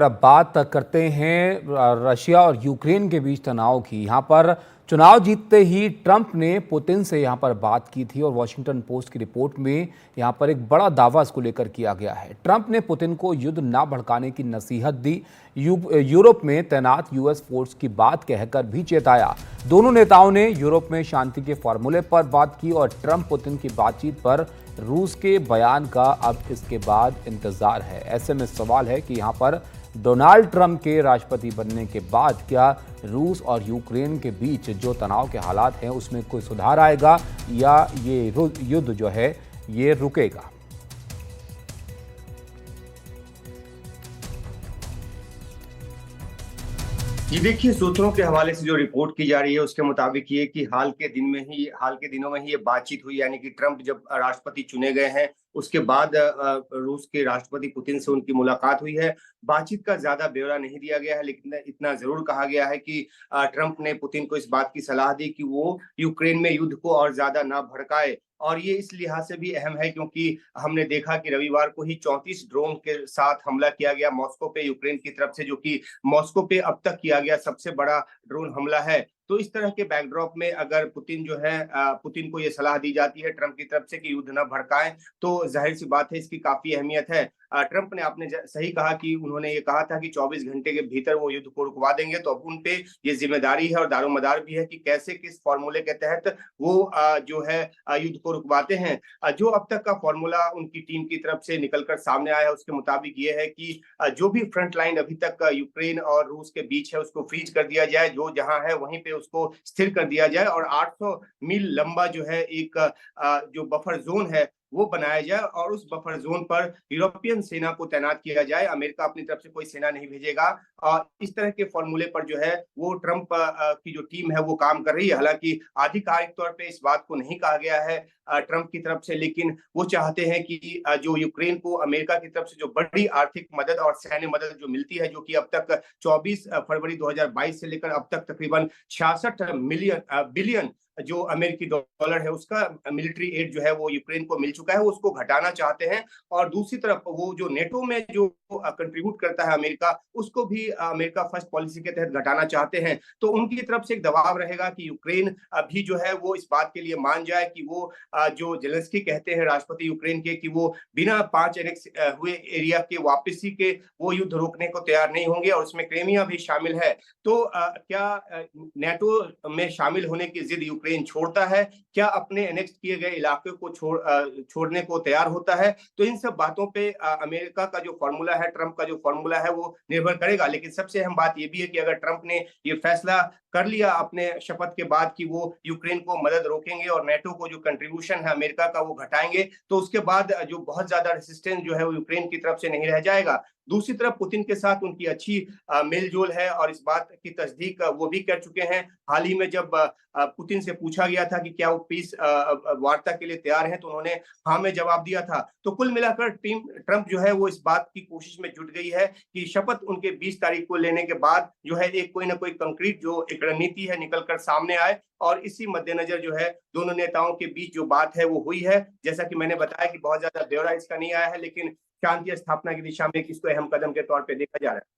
अब बात करते हैं रशिया और यूक्रेन के बीच तनाव की। यहाँ पर चुनाव जीतते ही ट्रंप ने पुतिन से यहाँ पर बात की थी और वॉशिंगटन पोस्ट की रिपोर्ट में यहाँ पर एक बड़ा दावा इसको लेकर किया गया है। ट्रंप ने पुतिन को युद्ध ना भड़काने की नसीहत दी। यूरोप में तैनात यूएस फोर्स की बात कहकर भी चेताया। दोनों नेताओं ने यूरोप में शांति के फॉर्मूले पर बात की और ट्रंप पुतिन की बातचीत पर रूस के बयान का अब इसके बाद इंतजार है। ऐसे में सवाल है कि यहाँ पर डोनाल्ड ट्रंप के राष्ट्रपति बनने के बाद क्या रूस और यूक्रेन के बीच जो तनाव के हालात हैं उसमें कोई सुधार आएगा या ये युद्ध जो है ये रुकेगा। जी देखिए, सूत्रों के हवाले से जो रिपोर्ट की जा रही है उसके मुताबिक ये कि हाल के दिनों में ही ये बातचीत हुई, यानी कि ट्रंप जब राष्ट्रपति चुने गए हैं उसके बाद रूस के राष्ट्रपति पुतिन से उनकी मुलाकात हुई है। बातचीत का ज्यादा ब्यौरा नहीं दिया गया है, लेकिन इतना जरूर कहा गया है कि ट्रंप ने पुतिन को इस बात की सलाह दी कि वो यूक्रेन में युद्ध को और ज्यादा ना भड़काए। और ये इस लिहाज से भी अहम है क्योंकि हमने देखा कि रविवार को ही 34 ड्रोन के साथ हमला किया गया मॉस्को पे यूक्रेन की तरफ से, जो कि मॉस्को पे अब तक किया गया सबसे बड़ा ड्रोन हमला है। तो इस तरह के बैकड्रॉप में अगर पुतिन को ये सलाह दी जाती है ट्रंप की तरफ से कि युद्ध न भड़काएं, तो जाहिर सी बात है इसकी काफी अहमियत है। ट्रंप ने आपने सही कहा कि उन्होंने ये कहा था कि 24 घंटे के भीतर वो युद्ध को रुकवा देंगे, तो अब उन पे ये जिम्मेदारी है और दारोमदार भी है कि कैसे किस फॉर्मूले के तहत वो जो है युद्ध को रुकवाते हैं। जो अब तक का फॉर्मूला उनकी टीम की तरफ से निकलकर सामने आया है उसके मुताबिक ये है कि जो भी फ्रंट लाइन अभी तक यूक्रेन और रूस के बीच है उसको फ्रीज कर दिया जाए, जो जहां है वहीं पे उसको स्थिर कर दिया जाए और 800 मील लंबा जो है एक जो बफर जोन है वो बनाया जाए और उस बफर जोन पर यूरोपियन सेना को तैनात किया जाए। अमेरिका अपनी तरफ से कोई सेना नहीं भेजेगा। और इस तरह के फॉर्मूले पर जो है वो ट्रंप की जो टीम है वो काम कर रही है। हालांकि आधिकारिक तौर पे इस बात को नहीं कहा गया है ट्रंप की तरफ से, लेकिन वो चाहते हैं कि जो यूक्रेन को अमेरिका की तरफ से जो बड़ी आर्थिक मदद और सैन्य मदद जो मिलती है, जो कि अब तक 24 फरवरी 2022 से लेकर अब तक तकरीबन 66 बिलियन जो अमेरिकी डॉलर है उसका मिलिट्री एड जो है वो यूक्रेन को मिल चुका है, वो उसको घटाना चाहते हैं। और दूसरी तरफ वो जो नेटो में जो कंट्रीब्यूट करता है अमेरिका, उसको भी अमेरिका फर्स्ट पॉलिसी के तहत घटाना चाहते हैं। तो उनकी तरफ से एक दबाव रहेगा कि यूक्रेन भी जो है वो इस बात के लिए मान जाए कि वो जो जेलेंस्की कहते हैं राष्ट्रपति यूक्रेन के, कि वो बिना 5 एनेक्स हुए एरिया के वापसी के वो युद्ध रोकने को तैयार नहीं होंगे और उसमें क्रीमिया भी शामिल है। तो क्या नेटो में शामिल होने की जिद यूक्रेन छोड़ता है? क्या अपने एनेक्स किए गए इलाके को छोड़ने को तैयार होता है? तो इन सब बातों पे अमेरिका का जो फॉर्मूला है, ट्रंप का जो फॉर्मूला है वो निर्भर करेगा। लेकिन सबसे अहम बात ये भी है कि अगर ट्रंप ने ये फैसला कर लिया अपने शपथ के बाद कि वो यूक्रेन को मदद रोकेंगे और नेटो को जो कंट्रीब्यूशन है अमेरिका का वो घटाएंगे, तो उसके बाद जो बहुत ज्यादा रेसिस्टेंस जो है वो यूक्रेन की तरफ से नहीं रह जाएगा। दूसरी तरफ पुतिन के साथ उनकी अच्छी मेलजोल है और इस बात की तस्दीक वो भी कर चुके हैं। हाल ही में जब पुतिन से पूछा गया था कि क्या वो पीस वार्ता के लिए तैयार हैं, तो उन्होंने हाँ में जवाब दिया था। तो कुल मिलाकर टीम ट्रंप जो है वो इस बात की कोशिश में जुट गई है कि शपथ उनके 20 तारीख को लेने के बाद जो है एक कोई ना कोई कंक्रीट जो एक रणनीति है निकल कर सामने आए। और इसी मद्देनजर जो है दोनों नेताओं के बीच जो बात है वो हुई है। जैसा कि मैंने बताया कि बहुत ज्यादा ब्यौरा इसका नहीं आया है, लेकिन शांति स्थापना की दिशा में इसको अहम कदम के तौर पे देखा जा रहा है।